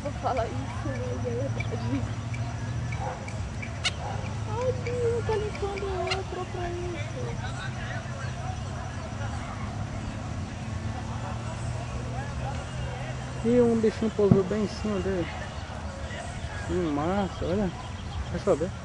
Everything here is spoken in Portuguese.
pra falar isso, mas é verdade. Ai, Deus, tá limpando outra pra isso. E um bichinho pousou bem em cima dele. Que massa, olha. Deixa eu ver.